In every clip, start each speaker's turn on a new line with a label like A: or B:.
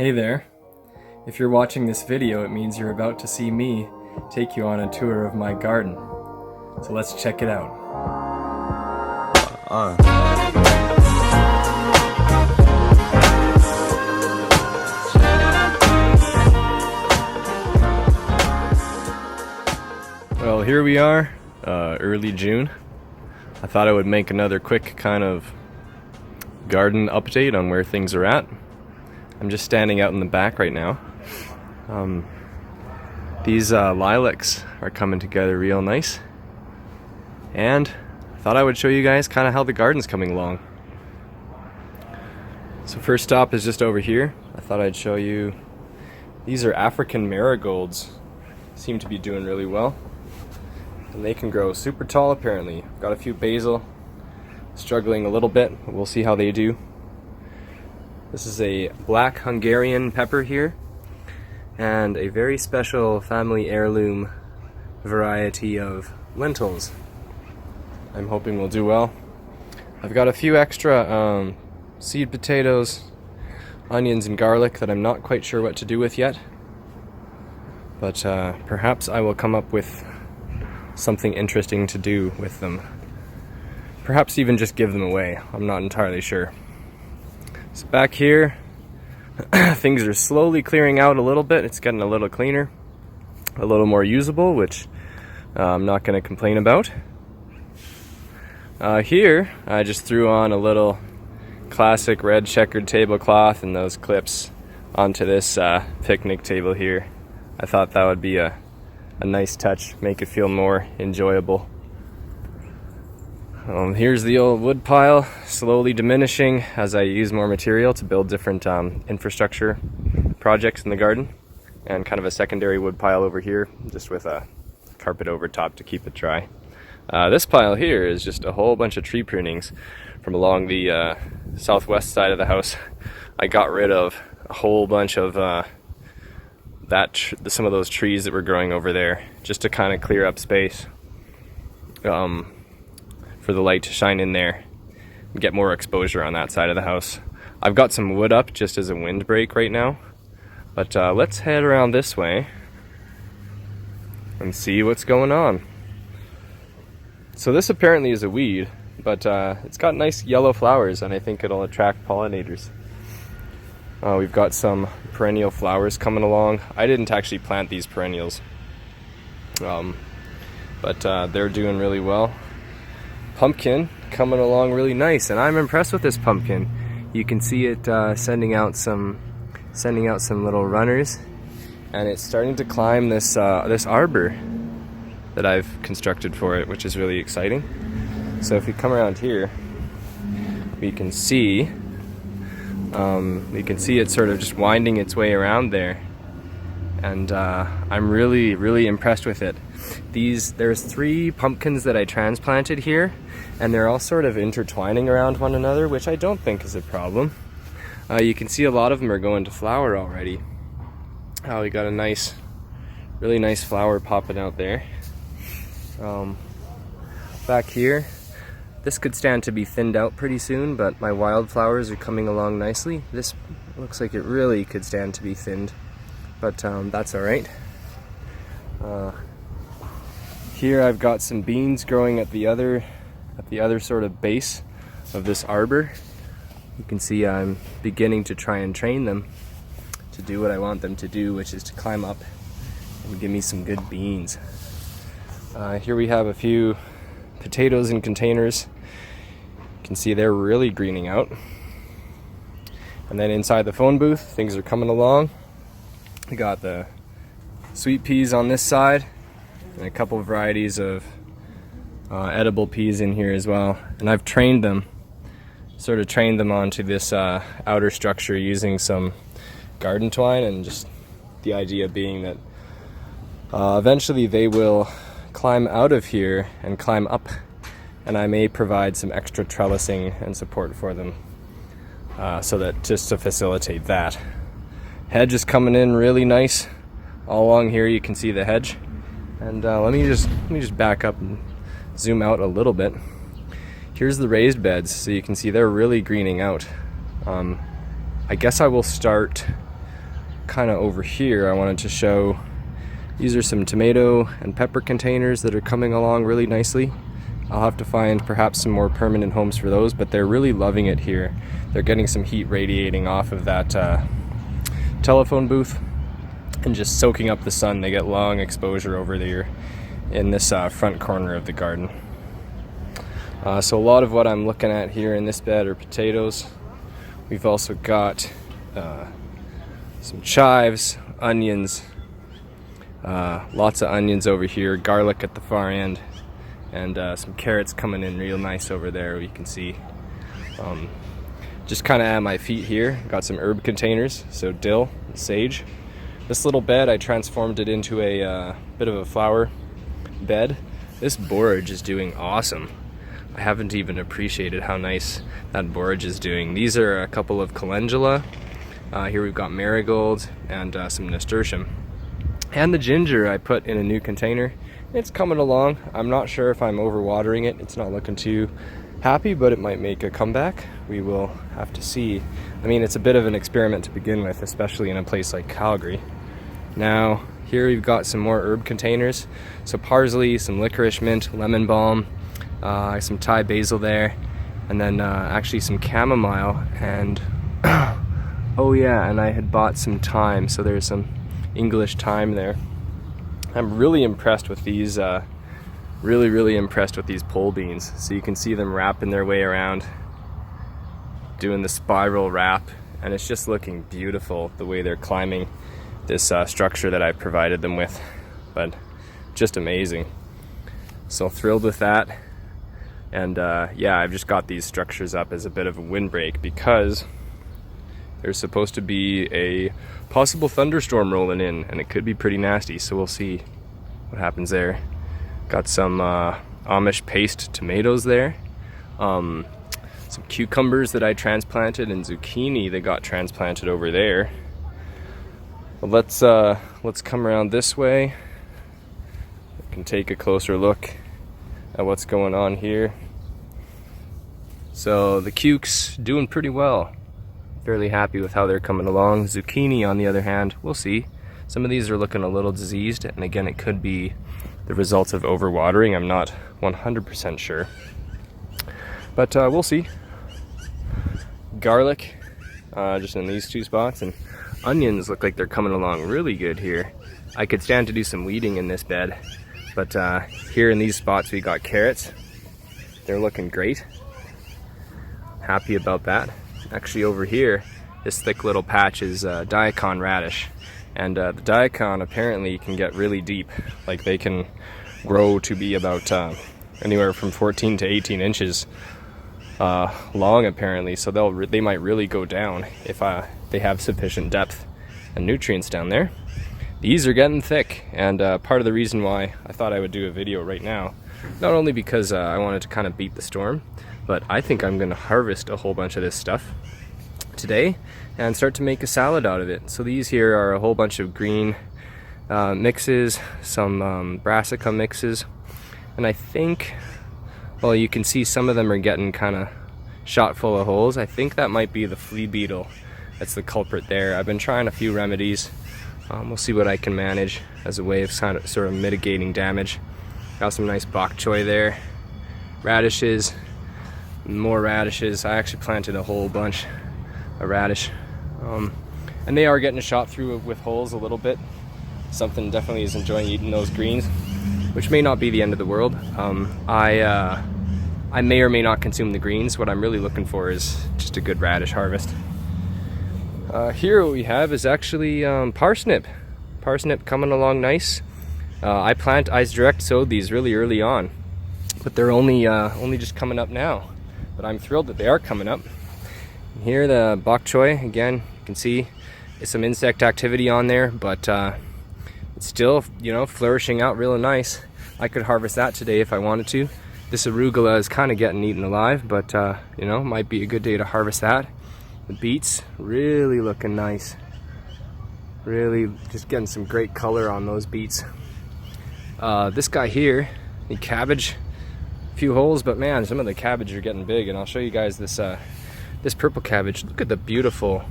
A: Hey there. If you're watching this video, it means you're about to see me take you on a tour of my garden. So let's check it out. Well, here we are, early June. I thought I would make another quick kind of garden update on where things are at. I'm just standing out in the back right now. These lilacs are coming together real nice. And I thought I would show you guys kind of how the garden's coming along. So first stop is just over here. I thought I'd show you. These are African marigolds. Seem to be doing really well. And they can grow super tall apparently. Got a few basil. Struggling a little bit, but we'll see how they do. This is a black Hungarian pepper here, and a very special family heirloom variety of lentils. I'm hoping will do well. I've got a few extra seed potatoes, onions, and garlic that I'm not quite sure what to do with yet, but perhaps I will come up with something interesting to do with them. Perhaps even just give them away. I'm not entirely sure. So back here, things are slowly clearing out a little bit. It's getting a little cleaner, a little more usable, which I'm not going to complain about. Here, I just threw on a little classic red checkered tablecloth and those clips onto this picnic table here. I thought that would be a nice touch, make it feel more enjoyable. Here's the old wood pile, slowly diminishing as I use more material to build different infrastructure projects in the garden, and kind of a secondary wood pile over here, just with a carpet over top to keep it dry. This pile here is just a whole bunch of tree prunings from along the southwest side of the house. I got rid of a whole bunch of some of those trees that were growing over there, just to kind of clear up space. For the light to shine in there and get more exposure on that side of the house. I've got some wood up just as a windbreak right now, but let's head around this way and see what's going on. So this apparently is a weed, but it's got nice yellow flowers, and I think it'll attract pollinators. We've got some perennial flowers coming along. I didn't actually plant these perennials, but they're doing really well. Pumpkin coming along really nice, and I'm impressed with this pumpkin. You can see it sending out some little runners, and it's starting to climb this arbor that I've constructed for it, which is really exciting. So if we come around here, we can see it sort of just winding its way around there, and I'm really impressed with it. There's 3 pumpkins that I transplanted here, and they're all sort of intertwining around one another, which I don't think is a problem. You can see a lot of them are going to flower already. We got a really nice flower popping out there. Back here, this could stand to be thinned out pretty soon, but my wildflowers are coming along nicely. This looks like it really could stand to be thinned, but that's all right. Here I've got some beans growing at the other sort of base of this arbor. You can see I'm beginning to try and train them to do what I want them to do, which is to climb up and give me some good beans. Here we have a few potatoes in containers. You can see they're really greening out. And then inside the phone booth, things are coming along. We got the sweet peas on this side, and a couple of varieties of edible peas in here as well. And I've trained them onto this outer structure using some garden twine, and just the idea being that eventually they will climb out of here and climb up, and I may provide some extra trellising and support for them, so that just to facilitate that. Hedge is coming in really nice. All along here you can see the hedge. And let me just back up and zoom out a little bit. Here's the raised beds, so you can see they're really greening out. I guess I will start kind of over here, I wanted to show, these are some tomato and pepper containers that are coming along really nicely. I'll have to find perhaps some more permanent homes for those, but they're really loving it here. They're getting some heat radiating off of that telephone booth and just soaking up the sun. They get long exposure over there in this front corner of the garden. So a lot of what I'm looking at here in this bed are potatoes. We've also got some chives, onions, lots of onions over here, garlic at the far end, and some carrots coming in real nice over there, you can see. Just kind of at my feet here, got some herb containers, so dill and sage. This little bed, I transformed it into a bit of a flower bed. This borage is doing awesome. I haven't even appreciated how nice that borage is doing. These are a couple of calendula. Here we've got marigold and some nasturtium. And the ginger I put in a new container. It's coming along. I'm not sure if I'm overwatering it. It's not looking too happy, but it might make a comeback. We will have to see. I mean, it's a bit of an experiment to begin with, especially in a place like Calgary. Now, here we've got some more herb containers. So parsley, some licorice, mint, lemon balm, some Thai basil there, and then actually some chamomile, and oh yeah, and I had bought some thyme, so there's some English thyme there. I'm really impressed with these, really impressed with these pole beans. So you can see them wrapping their way around, doing the spiral wrap, and it's just looking beautiful the way they're climbing this structure that I provided them with, but just amazing. So thrilled with that. And yeah, I've just got these structures up as a bit of a windbreak because there's supposed to be a possible thunderstorm rolling in, and it could be pretty nasty, so we'll see what happens there. Got some Amish paste tomatoes there, some cucumbers that I transplanted, and zucchini that got transplanted over there. But let's come around this way. We can take a closer look at what's going on here. So the cukes doing pretty well. Fairly happy with how they're coming along. Zucchini, on the other hand, we'll see. Some of these are looking a little diseased, and again, it could be the result of overwatering. I'm not 100% sure, but we'll see. Garlic, just in these two spots, and onions look like they're coming along really good here. I could stand to do some weeding in this bed, but here in these spots we got carrots. They're looking great. Happy about that. Actually over here, this thick little patch is daikon radish, and the daikon apparently can get really deep. Like they can grow to be about anywhere from 14 to 18 inches long apparently, so they might really go down if they have sufficient depth and nutrients down there. These are getting thick, and part of the reason why I thought I would do a video right now, not only because I wanted to kind of beat the storm, but I think I'm going to harvest a whole bunch of this stuff today and start to make a salad out of it. So these here are a whole bunch of green mixes, some brassica mixes, and I think, well, you can see some of them are getting kind of shot full of holes. I think that might be the flea beetle that's the culprit there. I've been trying a few remedies. We'll see what I can manage as a way of sort of mitigating damage. Got some nice bok choy there, radishes, more radishes. I actually planted a whole bunch of radish, and they are getting shot through with holes a little bit. Something definitely is enjoying eating those greens, which may not be the end of the world. I may or may not consume the greens. What I'm really looking for is just a good radish harvest. Here what we have is actually parsnip. Parsnip coming along nice. I direct sowed these really early on, but they're only just coming up now. But I'm thrilled that they are coming up. And here the bok choy, again, you can see there's some insect activity on there, but it's still, you know, flourishing out real nice. I could harvest that today if I wanted to. This arugula is kind of getting eaten alive, but you know, might be a good day to harvest that. The beets really looking nice. Really just getting some great color on those beets. This guy here, the cabbage, a few holes, but man, some of the cabbage are getting big, and I'll show you guys this this purple cabbage. Look at the beautiful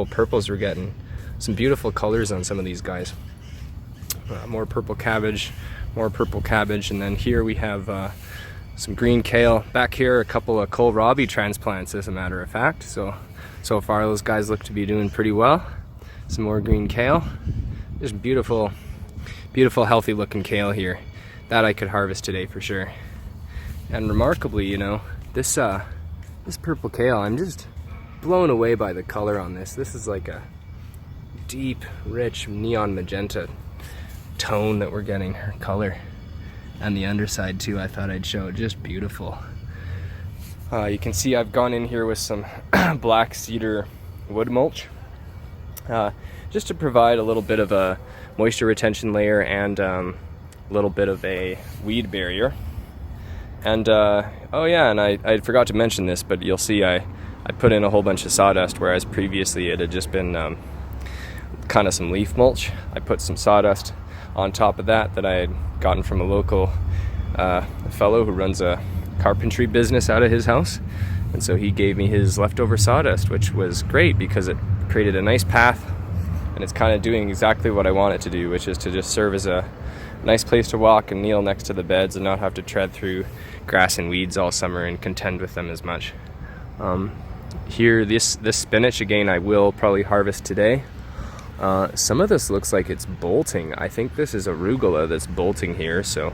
A: purples we're getting. some beautiful colors on some of these guys. More purple cabbage, and then here we have some green kale. Back here, a couple of kohlrabi transplants, as a matter of fact. So far those guys look to be doing pretty well. Some more green kale. Just beautiful, healthy looking kale here. That I could harvest today for sure. And remarkably, you know, this purple kale, I'm just blown away by the color on this. This is like a deep, rich neon magenta tone that we're getting, her color. And the underside too, I thought I'd show. Just beautiful. You can see I've gone in here with some black cedar wood mulch, just to provide a little bit of a moisture retention layer and a little bit of a weed barrier. And oh yeah, and I forgot to mention this, but you'll see I put in a whole bunch of sawdust, whereas previously it had just been kind of some leaf mulch. I put some sawdust on top of that I had gotten from a local fellow who runs a carpentry business out of his house, and so he gave me his leftover sawdust, which was great because it created a nice path, and it's kind of doing exactly what I want it to do, which is to just serve as a nice place to walk and kneel next to the beds and not have to tread through grass and weeds all summer and contend with them as much. Here, this spinach, again, I will probably harvest today. Some of this looks like it's bolting. I think this is arugula that's bolting here, so,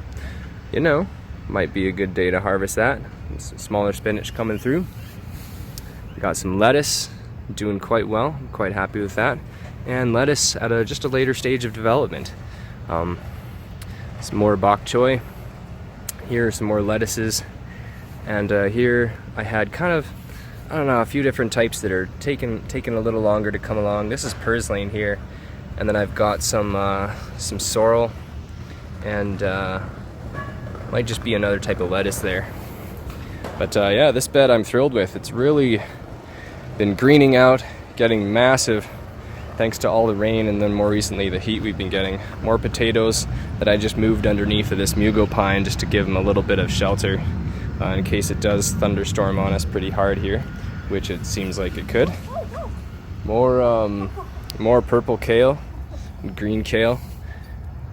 A: you know, might be a good day to harvest that. Some smaller spinach coming through. Got some lettuce, doing quite well. I'm quite happy with that. And lettuce at just a later stage of development. Some more bok choy. Here are some more lettuces. And here I had kind of, I don't know, a few different types that are taking a little longer to come along. This is purslane here, and then I've got some sorrel, and might just be another type of lettuce there. But yeah, this bed I'm thrilled with. It's really been greening out, getting massive, thanks to all the rain, and then more recently the heat we've been getting. More potatoes that I just moved underneath of this mugo pine just to give them a little bit of shelter. In case it does thunderstorm on us pretty hard here, which it seems like it could. More purple kale, green kale,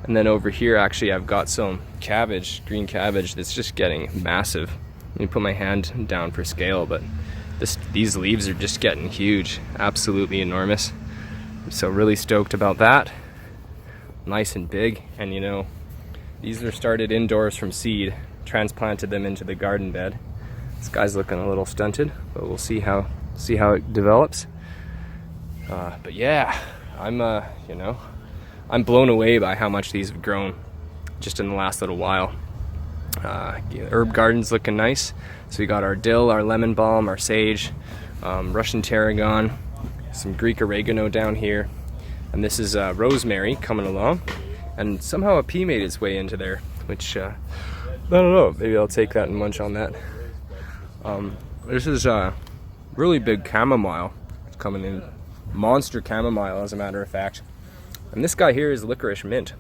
A: and then over here actually I've got some cabbage, green cabbage, that's just getting massive. Let me put my hand down for scale, but these leaves are just getting huge, absolutely enormous. So really stoked about that. Nice and big, and you know, these are started indoors from seed. Transplanted them into the garden bed. This guy's looking a little stunted, but we'll see how it develops. But yeah, I'm blown away by how much these have grown just in the last little while. Herb garden's looking nice. So we got our dill, our lemon balm, our sage, Russian tarragon, some Greek oregano down here, and this is rosemary coming along. And somehow a pea made its way into there, which I don't know, maybe I'll take that and munch on that. This is really big chamomile. It's coming in. Monster chamomile, as a matter of fact. And this guy here is licorice mint.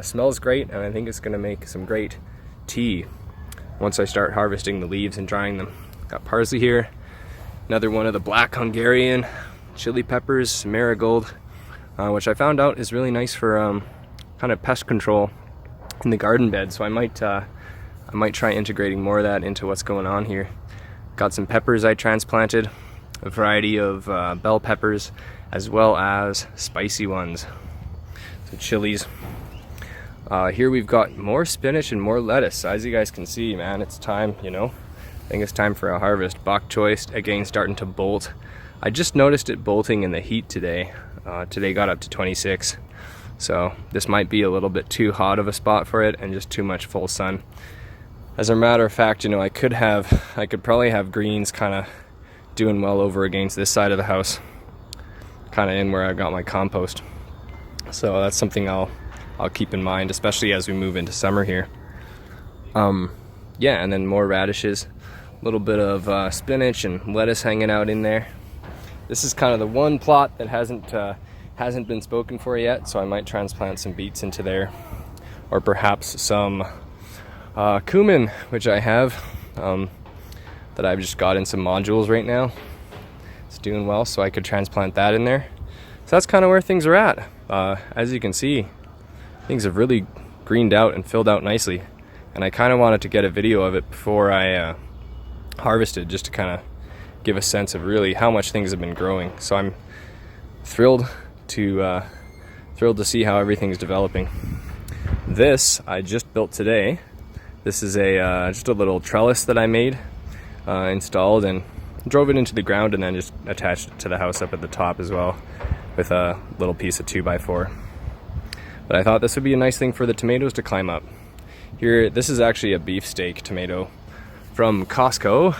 A: Smells great, and I think it's going to make some great tea once I start harvesting the leaves and drying them. Got parsley here. Another one of the black Hungarian. Chili peppers, marigold, which I found out is really nice for kind of pest control in the garden bed, so I might try integrating more of that into what's going on here. Got some peppers I transplanted, a variety of bell peppers, as well as spicy ones, so chilies. Here we've got more spinach and more lettuce. As you guys can see, man, it's time, you know. I think it's time for a harvest. Bok choy again starting to bolt. I just noticed it bolting in the heat today. Today got up to 26. So this might be a little bit too hot of a spot for it and just too much full sun. As a matter of fact, you know, I could probably have greens kind of doing well over against this side of the house, kind of in where I've got my compost. So that's something I'll keep in mind, especially as we move into summer here. Yeah, and then more radishes, a little bit of spinach and lettuce hanging out in there. This is kind of the one plot that hasn't been spoken for yet, so I might transplant some beets into there, or perhaps some cumin, which I have, that I've just got in some modules right now. It's doing well, so I could transplant that in there. So that's kind of where things are at. As you can see, things have really greened out and filled out nicely. And I kind of wanted to get a video of it before I harvested, just to kind of give a sense of really how much things have been growing. So I'm thrilled to see how everything's developing. This I just built today. This is just a little trellis that I made, installed, and drove it into the ground, and then just attached it to the house up at the top as well with a little piece of 2x4. But I thought this would be a nice thing for the tomatoes to climb up. Here, this is actually a beefsteak tomato from Costco,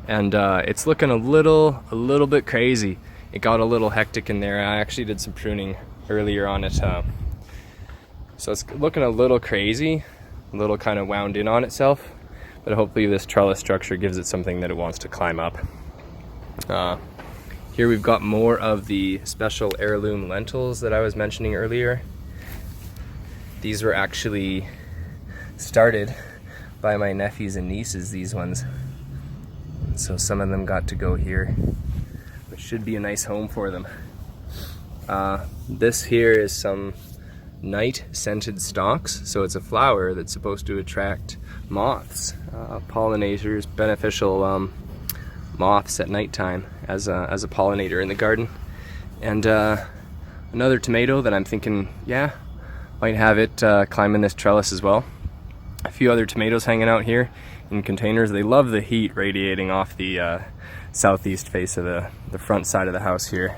A: and it's looking a little bit crazy. It got a little hectic in there. I actually did some pruning earlier on it, so it's looking a little crazy, a little kind of wound in on itself, but hopefully this trellis structure gives it something that it wants to climb up. Here we've got more of the special heirloom lentils that I was mentioning earlier. These were actually started by my nephews and nieces, these ones. So some of them got to go here, which should be a nice home for them. This here is some night scented stalks. So it's a flower that's supposed to attract moths, pollinators, beneficial moths at nighttime as a pollinator in the garden. And another tomato that I'm thinking, yeah, might have it climb in this trellis as well. A few other tomatoes hanging out here in containers. They love the heat radiating off the southeast face of the front side of the house here.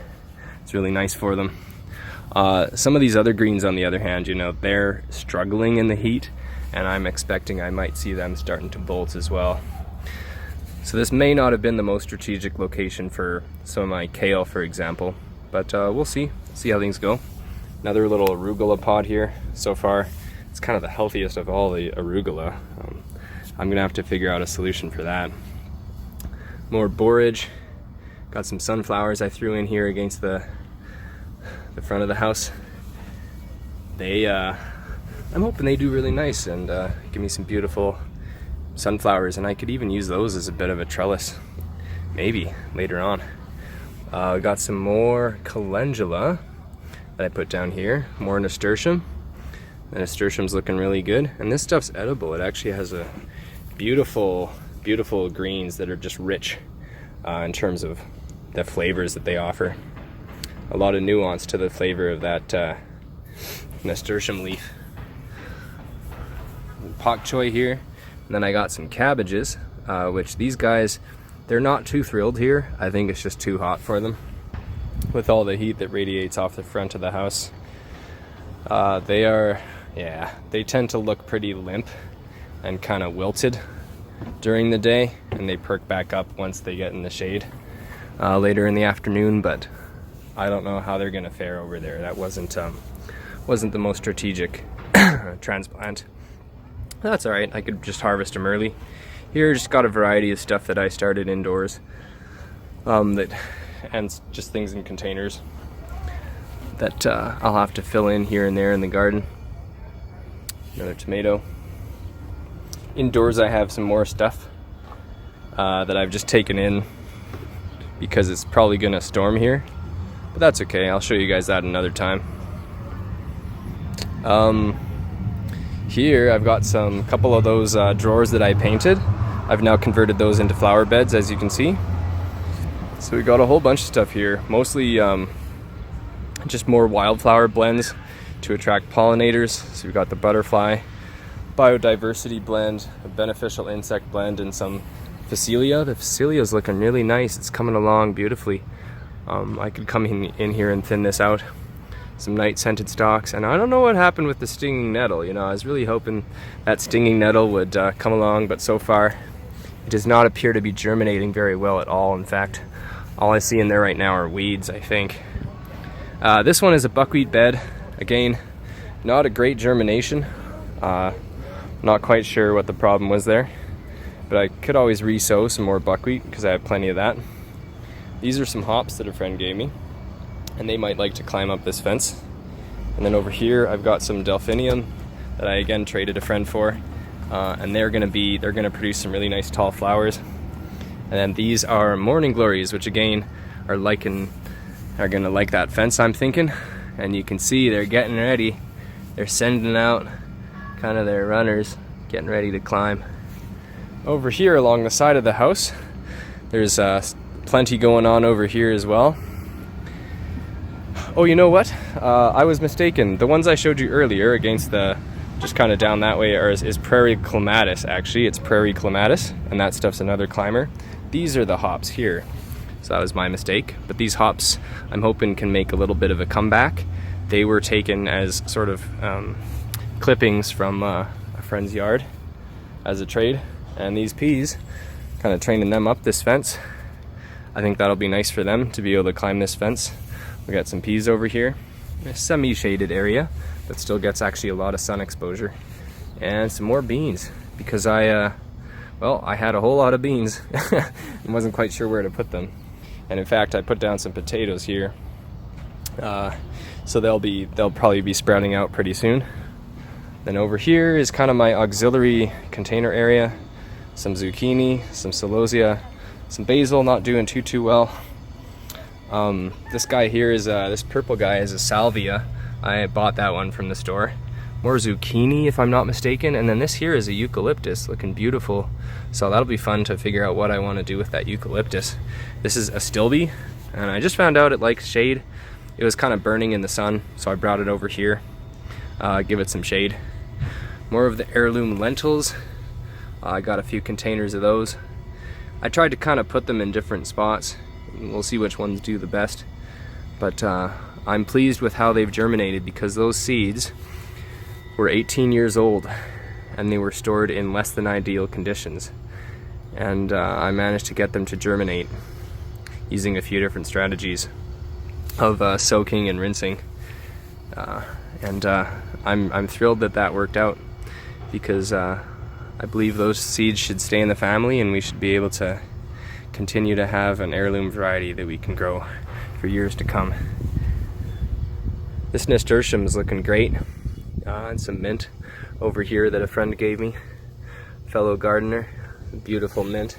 A: It's really nice for them. Some of these other greens, on the other hand, you know, they're struggling in the heat, and I'm expecting I might see them starting to bolt as well. So this may not have been the most strategic location for some of my kale, for example, but we'll see how things go. Another little arugula pod here. So far, it's kind of the healthiest of all the arugula. I'm gonna have to figure out a solution for that. More borage. Got some sunflowers I threw in here against the front of the house. I'm hoping they do really nice and give me some beautiful sunflowers, and I could even use those as a bit of a trellis, maybe later on. Got some more calendula that I put down here, more nasturtium. The nasturtium's looking really good, and this stuff's edible. It actually has a beautiful greens that are just rich in terms of the flavors that they offer. A lot of nuance to the flavor of that nasturtium leaf. Pak choi here, and then I got some cabbages, which these guys, they're not too thrilled here. I think it's just too hot for them with all the heat that radiates off the front of the house. They tend to look pretty limp and kind of wilted during the day, and they perk back up once they get in the shade later in the afternoon, but I don't know how they're gonna fare over there. That wasn't the most strategic transplant. That's all right, I could just harvest them early. Here, just got a variety of stuff that I started indoors, and just things in containers that I'll have to fill in here and there in the garden. Another tomato. Indoors, I have some more stuff that I've just taken in because it's probably gonna storm here, but that's okay. I'll show you guys that another time. Here I've got some couple of those drawers that I painted. I've now converted those into flower beds, as you can see. So we got a whole bunch of stuff here, mostly just more wildflower blends to attract pollinators. So we've got the butterfly biodiversity blend, a beneficial insect blend, and some Phacelia. The Phacelia is looking really nice. It's coming along beautifully. I could come in here and thin this out. Some night scented stalks, and I don't know what happened with the stinging nettle. You know, I was really hoping that stinging nettle would come along, but so far it does not appear to be germinating very well at all. In fact, all I see in there right now are weeds, I think. This one is a buckwheat bed. Again, not a great germination. Not quite sure what the problem was there, but I could always re-sow some more buckwheat because I have plenty of that. These are some hops that a friend gave me, and they might like to climb up this fence. And then over here I've got some delphinium that I again traded a friend for, and they're gonna produce some really nice tall flowers. And then these are morning glories, which again are lichen are gonna like that fence, I'm thinking. And you can see they're getting ready. They're sending out kind of their runners, getting ready to climb. Over here along the side of the house, there's plenty going on over here as well. Oh, you know what? I was mistaken. The ones I showed you earlier against the, just kind of down that way, is prairie clematis, actually. It's prairie clematis, and that stuff's another climber. These are the hops here. So that was my mistake. But these hops, I'm hoping, can make a little bit of a comeback. They were taken as sort of clippings from a friend's yard as a trade. And these peas, kind of training them up this fence. I think that'll be nice for them to be able to climb this fence. We got some peas over here. A semi-shaded area that still gets actually a lot of sun exposure. And some more beans, because I had a whole lot of beans and wasn't quite sure where to put them. And in fact, I put down some potatoes here. So they'll probably be sprouting out pretty soon. Then over here is kind of my auxiliary container area. Some zucchini, some celosia, some basil, not doing too well. This guy here is, this purple guy is a salvia. I bought that one from the store. More zucchini, if I'm not mistaken. And then this here is a eucalyptus, looking beautiful. So that'll be fun to figure out what I want to do with that eucalyptus. This is a stilby, and I just found out it likes shade. It was kind of burning in the sun, so I brought it over here, give it some shade. More of the heirloom lentils. I got a few containers of those. I tried to kind of put them in different spots. We'll see which ones do the best. But I'm pleased with how they've germinated, because those seeds were 18 years old and they were stored in less than ideal conditions. And I managed to get them to germinate using a few different strategies of soaking and rinsing. I'm thrilled that that worked out, because I believe those seeds should stay in the family, and we should be able to continue to have an heirloom variety that we can grow for years to come. This nasturtium is looking great, and some mint over here that a friend gave me, fellow gardener. Beautiful mint.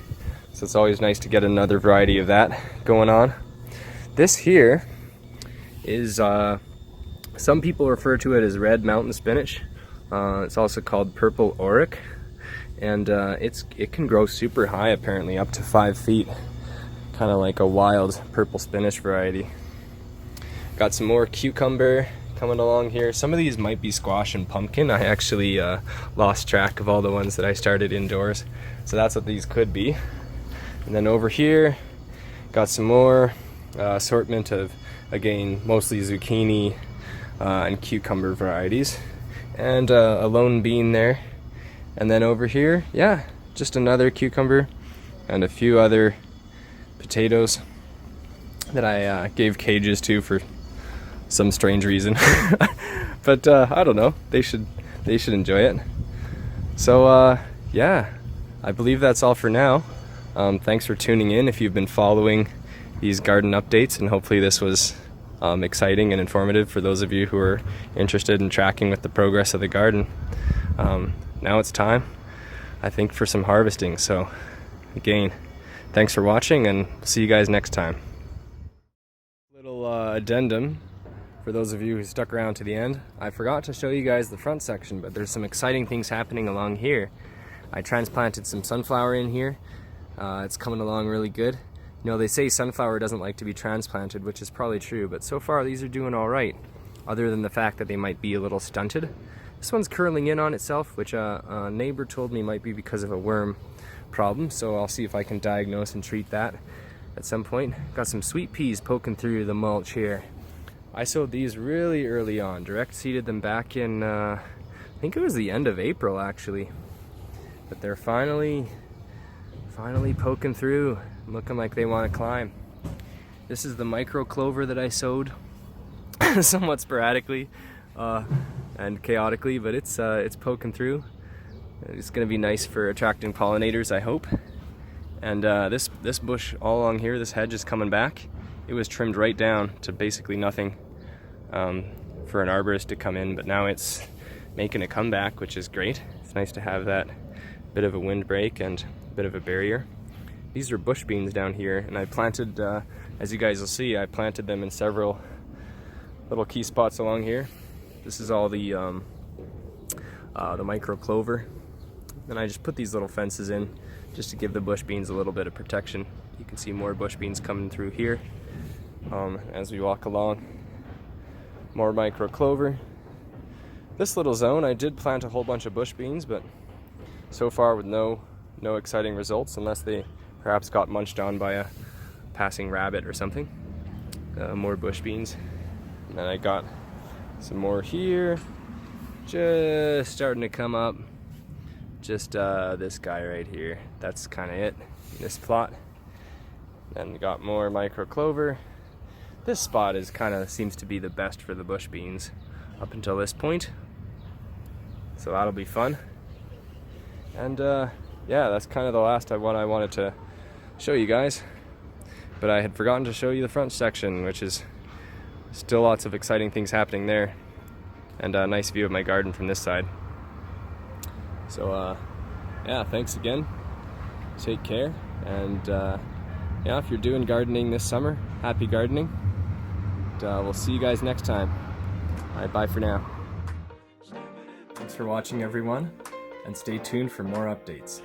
A: So it's always nice to get another variety of that going on. This here is, some people refer to it as red mountain spinach. It's also called purple auric. And it can grow super high, apparently, up to 5 feet. Kind of like a wild purple spinach variety. Got some more cucumber coming along here. Some of these might be squash and pumpkin. I actually lost track of all the ones that I started indoors. So that's what these could be. And then over here, got some more assortment of, again, mostly zucchini and cucumber varieties. And a lone bean there. And then over here, yeah, just another cucumber and a few other potatoes that I gave cages to for some strange reason. But I don't know, they should enjoy it. So yeah, I believe that's all for now. Thanks for tuning in if you've been following these garden updates, and hopefully this was exciting and informative for those of you who are interested in tracking with the progress of the garden. Now it's time, I think, for some harvesting. So again, thanks for watching, and see you guys next time. Little addendum for those of you who stuck around to the end. I forgot to show you guys the front section, but there's some exciting things happening along here. I transplanted some sunflower in here. It's coming along really good. You know, they say sunflower doesn't like to be transplanted, which is probably true, but so far these are doing all right, other than the fact that they might be a little stunted. This one's curling in on itself, which a neighbor told me might be because of a worm problem, so I'll see if I can diagnose and treat that at some point. Got some sweet peas poking through the mulch here. I sowed these really early on, direct seeded them back in, I think it was the end of April actually. But they're finally poking through, looking like they want to climb. This is the micro clover that I sowed somewhat sporadically. And chaotically, but it's poking through. It's going to be nice for attracting pollinators, I hope. And this bush all along here, this hedge is coming back. It was trimmed right down to basically nothing for an arborist to come in, but now it's making a comeback, which is great. It's nice to have that bit of a windbreak and a bit of a barrier. These are bush beans down here, and I planted as you guys will see, I planted them in several little key spots along here. This is all the micro clover, and I just put these little fences in just to give the bush beans a little bit of protection. You can see more bush beans coming through here as we walk along. More micro clover. This little zone, I did plant a whole bunch of bush beans, but so far with no exciting results, unless they perhaps got munched on by a passing rabbit or something. More bush beans. And then I got some more here, just starting to come up. Just this guy right here. That's kind of it in this plot. Then we got more micro clover. This spot is kind of seems to be the best for the bush beans up until this point. So that'll be fun. And yeah, that's kind of the last one I wanted to show you guys. But I had forgotten to show you the front section, which is still lots of exciting things happening there. And a nice view of my garden from this side. So yeah, thanks again. Take care. And yeah, if you're doing gardening this summer, happy gardening. And we'll see you guys next time. All right, bye for now. Thanks for watching, everyone, and stay tuned for more updates.